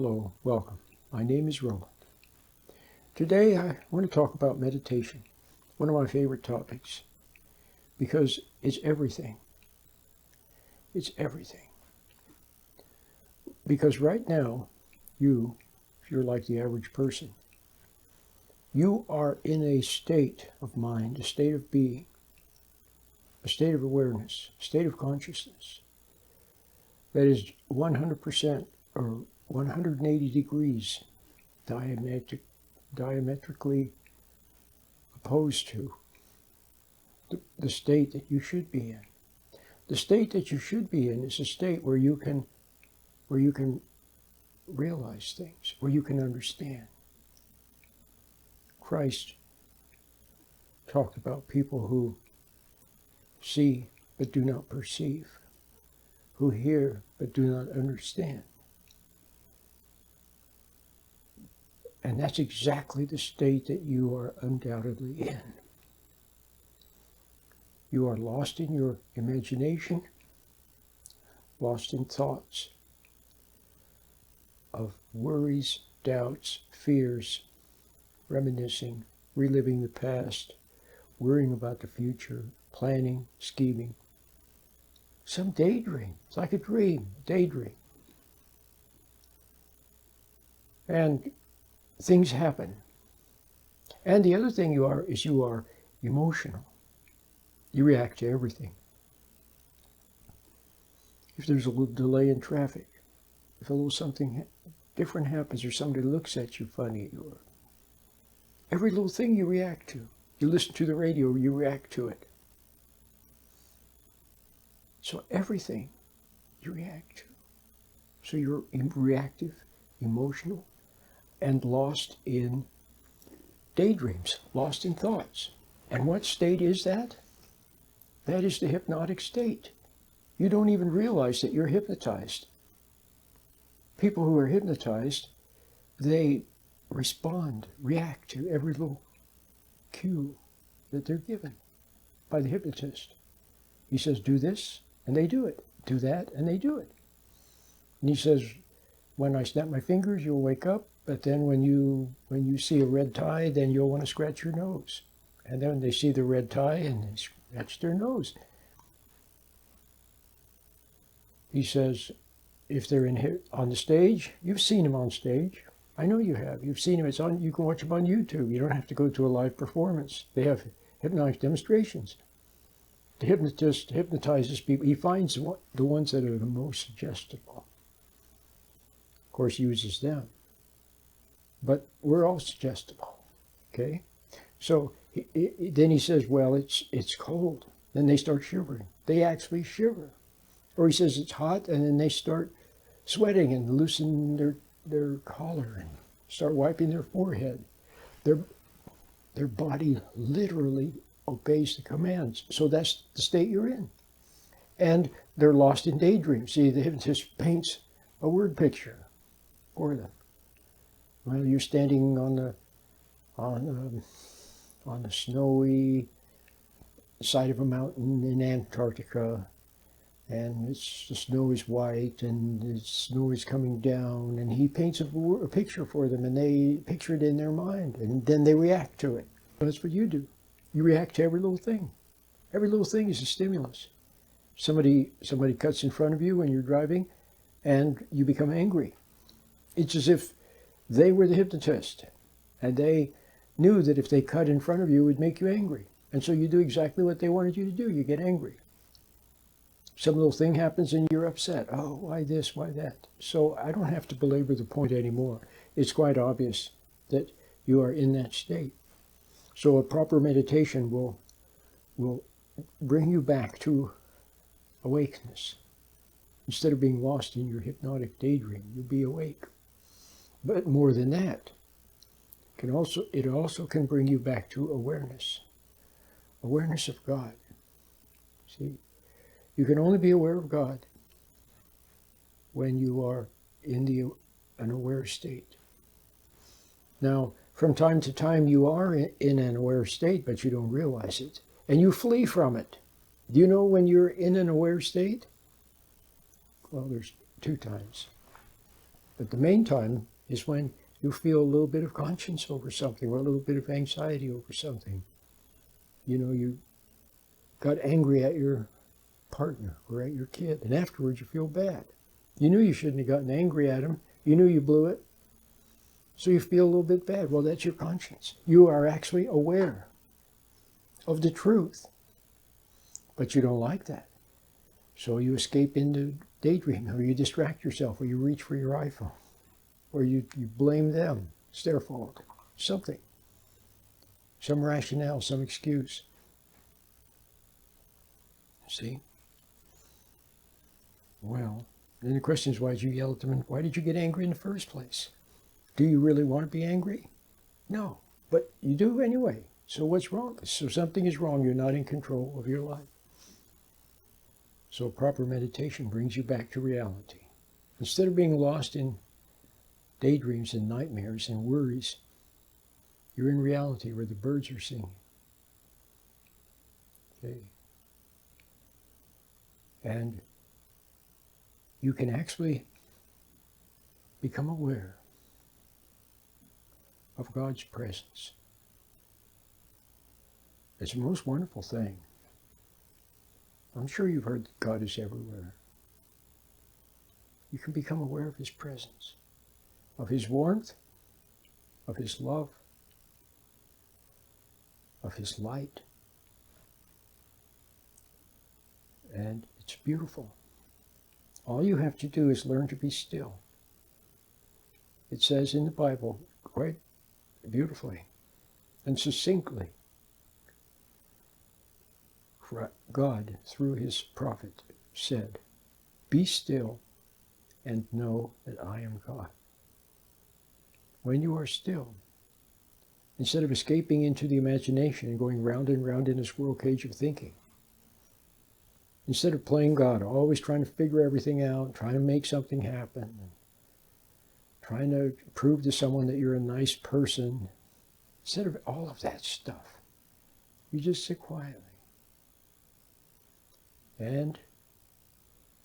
Hello, welcome. My name is Roland. Today I want to talk about meditation, one of my favorite topics, because it's everything. It's everything. Because right now, if you're like the average person, you are in a state of mind, a state of being, a state of awareness, a state of consciousness that is 100% or 180 degrees diametrically opposed to the state that you should be in. The state that you should be in is a state where you can realize things, where you can understand. Christ talked about people who see but do not perceive, who hear but do not understand. And that's exactly the state that you are undoubtedly in. You are lost in your imagination, lost in thoughts of worries, doubts, fears, reminiscing, reliving the past, worrying about the future, planning, scheming. Some daydream. It's like a dream, a daydream. And things happen. And the other thing you are emotional. You react to everything. If there's a little delay in traffic, if a little something different happens or somebody looks at you funny, or every little thing you react to. You listen to the radio, you react to it. So everything you react to. So you're reactive, emotional, and lost in daydreams, lost in thoughts. And what state is that? That is the hypnotic state. You don't even realize that you're hypnotized. People who are hypnotized, they react to every little cue that they're given by the hypnotist. He says, do this, and they do it. Do that, and they do it. And he says, when I snap my fingers, you'll wake up. But then when you see a red tie, then you'll want to scratch your nose. And then they see the red tie and they scratch their nose. He says, if they're on the stage, you've seen them on stage. I know you have. You've seen them. You can watch them on YouTube. You don't have to go to a live performance. They have hypnotic demonstrations. The hypnotist hypnotizes people. He finds the ones that are the most suggestible. Of course, he uses them. But we're all suggestible, okay? So then he says, well, it's cold. Then they start shivering. They actually shiver. Or he says it's hot, and then they start sweating and loosen their collar and start wiping their forehead. Their body literally obeys the commands. So that's the state you're in. And they're lost in daydreams. See, the hypnotist paints a word picture for them. Well, you're standing on the snowy side of a mountain in Antarctica, and the snow is white, and the snow is coming down, and he paints a picture for them, and they picture it in their mind, and then they react to it. That's what you do. You react to every little thing. Every little thing is a stimulus. Somebody cuts in front of you when you're driving, and you become angry. It's as if they were the hypnotist, and they knew that if they cut in front of you, it would make you angry. And so you do exactly what they wanted you to do. You get angry. Some little thing happens and you're upset. Oh, why this, why that? So I don't have to belabor the point anymore. It's quite obvious that you are in that state. So a proper meditation will bring you back to awakeness. Instead of being lost in your hypnotic daydream, you'll be awake. But more than that, it also can bring you back to awareness. Awareness of God. See, you can only be aware of God when you are in an aware state. Now, from time to time you are in an aware state, but you don't realize it. And you flee from it. Do you know when you're in an aware state? Well, there's two times. But the main time is when you feel a little bit of conscience over something or a little bit of anxiety over something. You got angry at your partner or at your kid, and afterwards you feel bad. You knew you shouldn't have gotten angry at him. You knew you blew it. So you feel a little bit bad. Well, that's your conscience. You are actually aware of the truth, but you don't like that. So you escape into daydreaming, or you distract yourself, or you reach for your iPhone, or you blame them. It's their fault. Something. Some rationale, some excuse. See? Well, then the question is, why did you yell at them, and why did you get angry in the first place? Do you really want to be angry? No, but you do anyway. So what's wrong? So something is wrong. You're not in control of your life. So proper meditation brings you back to reality. Instead of being lost in daydreams and nightmares and worries, you're in reality where the birds are singing. Okay. And you can actually become aware of God's presence. It's the most wonderful thing. I'm sure you've heard that God is everywhere. You can become aware of His presence, of His warmth, of His love, of His light. And it's beautiful. All you have to do is learn to be still. It says in the Bible, quite beautifully and succinctly, God, through His prophet, said, "Be still and know that I am God." When you are still, instead of escaping into the imagination and going round and round in a squirrel cage of thinking, instead of playing God, always trying to figure everything out, trying to make something happen, trying to prove to someone that you're a nice person, instead of all of that stuff, you just sit quietly. And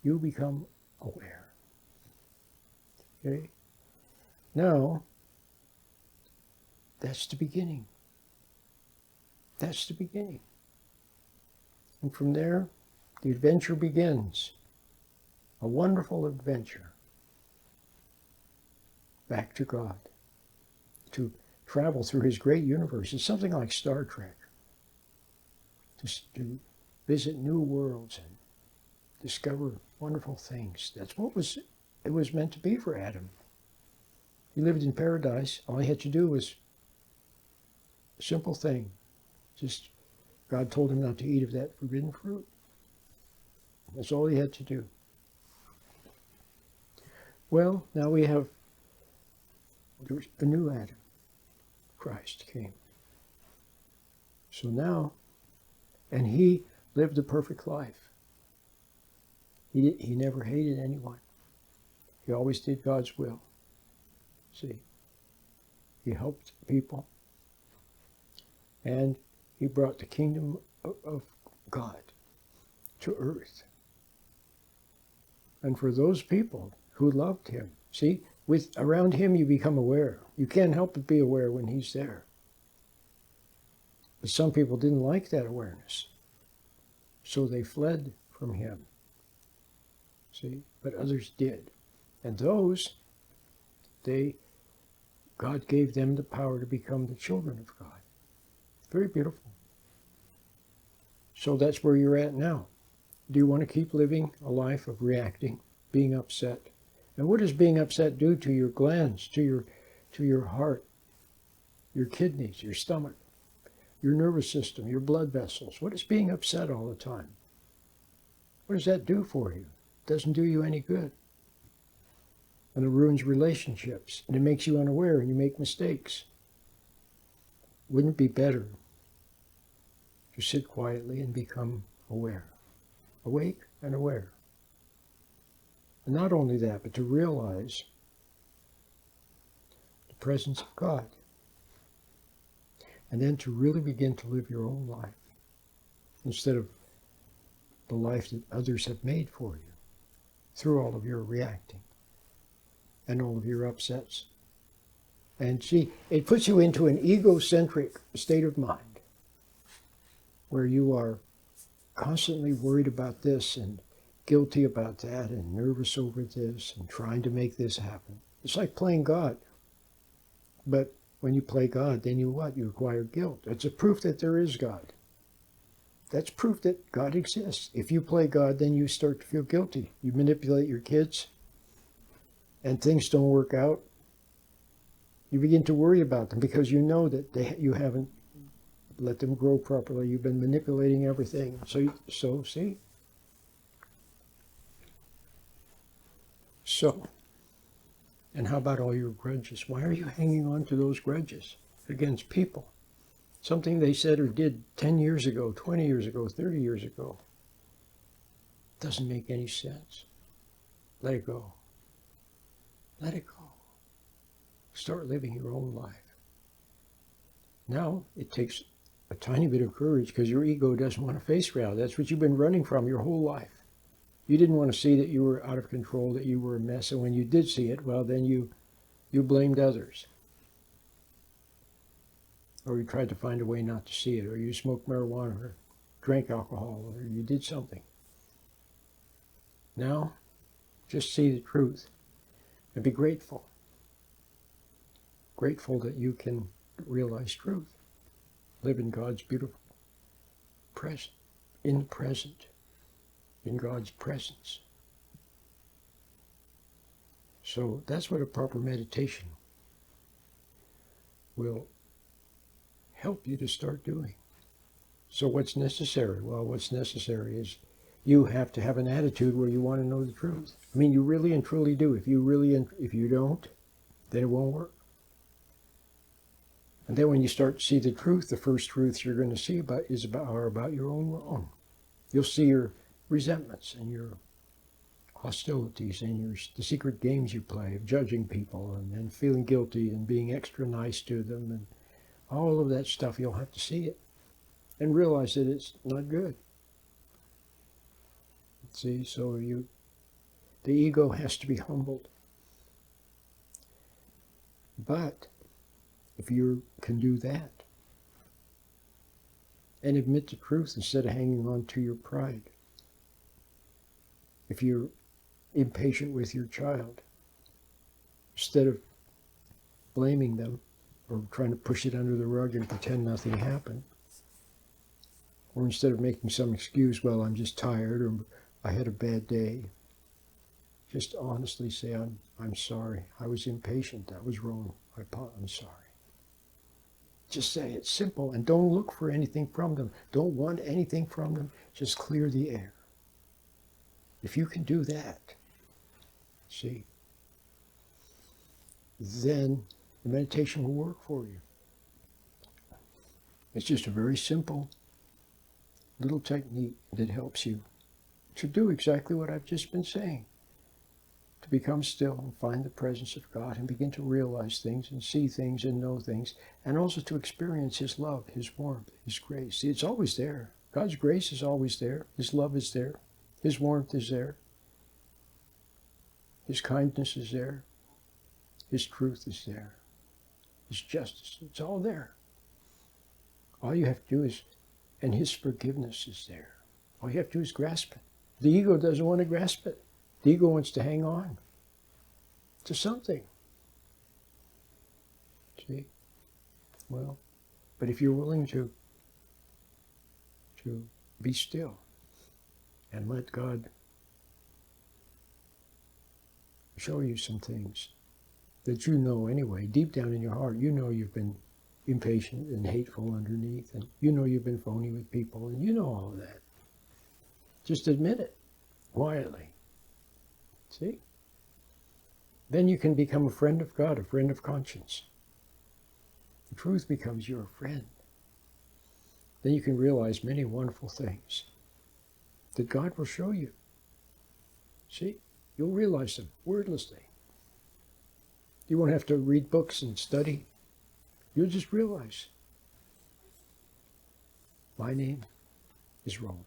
you become aware. Okay? Now, that's the beginning. That's the beginning. And from there, the adventure begins. A wonderful adventure. Back to God. To travel through His great universe. It's something like Star Trek. To visit new worlds and discover wonderful things. That's what it was meant to be for Adam. He lived in paradise. All he had to do was a simple thing. Just God told him not to eat of that forbidden fruit. That's all he had to do. Well, now we have a new Adam. Christ came. So now, and He lived a perfect life. He never hated anyone. He always did God's will. See, He helped people. And He brought the kingdom of God to earth. And for those people who loved Him, see, around Him you become aware. You can't help but be aware when He's there. But some people didn't like that awareness. So they fled from Him. See, but others did. And those, God gave them the power to become the children of God. Very beautiful. So that's where you're at now. Do you want to keep living a life of reacting, being upset? And what does being upset do to your glands, to your heart, your kidneys, your stomach, your nervous system, your blood vessels? What is being upset all the time? What does that do for you? It doesn't do you any good. And it ruins relationships, and it makes you unaware, and you make mistakes. Wouldn't it be better to sit quietly and become aware? Awake and aware. And not only that, but to realize the presence of God. And then to really begin to live your own life instead of the life that others have made for you through all of your reacting. and all of your upsets. And see, it puts you into an egocentric state of mind where you are constantly worried about this and guilty about that and nervous over this and trying to make this happen. It's like playing God. But when you play God, then you what? You acquire guilt. It's a proof that there is God. That's proof that God exists. If you play God, then you start to feel guilty. You manipulate your kids and things don't work out. You begin to worry about them because you know that you haven't let them grow properly. You've been manipulating everything. So see? So, and how about all your grudges? Why are you hanging on to those grudges against people? Something they said or did 10 years ago, 20 years ago, 30 years ago. Doesn't make any sense. Let it go. Let it go. Start living your own life. Now, it takes a tiny bit of courage because your ego doesn't want to face reality. That's what you've been running from your whole life. You didn't want to see that you were out of control, that you were a mess, and when you did see it, well, then you blamed others. Or you tried to find a way not to see it, or you smoked marijuana, or drank alcohol, or you did something. Now, just see the truth and be grateful. Grateful that you can realize truth. Live in God's beautiful present, in the present, in God's presence. So that's what a proper meditation will help you to start doing. So what's necessary? Well, what's necessary is you have to have an attitude where you want to know the truth. I mean, you really and truly do. If you don't, then it won't work. And then when you start to see the truth, the first truths you're going to see are about your own wrong. You'll see your resentments and your hostilities and the secret games you play of judging people and feeling guilty and being extra nice to them and all of that stuff. You'll have to see it and realize that it's not good. See, so the ego has to be humbled. But if you can do that and admit the truth instead of hanging on to your pride, if you're impatient with your child, instead of blaming them or trying to push it under the rug and pretend nothing happened, or instead of making some excuse, well, I'm just tired or I had a bad day, just honestly say, I'm sorry. I was impatient. That was wrong. I'm sorry. Just say it. Simple. And don't look for anything from them. Don't want anything from them. Just clear the air. If you can do that, see, then the meditation will work for you. It's just a very simple little technique that helps you to do exactly what I've just been saying. To become still and find the presence of God and begin to realize things and see things and know things, and also to experience His love, His warmth, His grace. See, it's always there. God's grace is always there. His love is there. His warmth is there. His kindness is there. His truth is there. His justice, it's all there. All you have to do is, and His forgiveness is there. All you have to do is grasp it. The ego doesn't want to grasp it. The ego wants to hang on to something. See? Well, but if you're willing to be still and let God show you some things that you know anyway, deep down in your heart, you know you've been impatient and hateful underneath, and you know you've been phony with people, and you know all of that. Just admit it quietly. See? Then you can become a friend of God, a friend of conscience. The truth becomes your friend. Then you can realize many wonderful things that God will show you. See? You'll realize them wordlessly. You won't have to read books and study. You'll just realize, my name is Rome.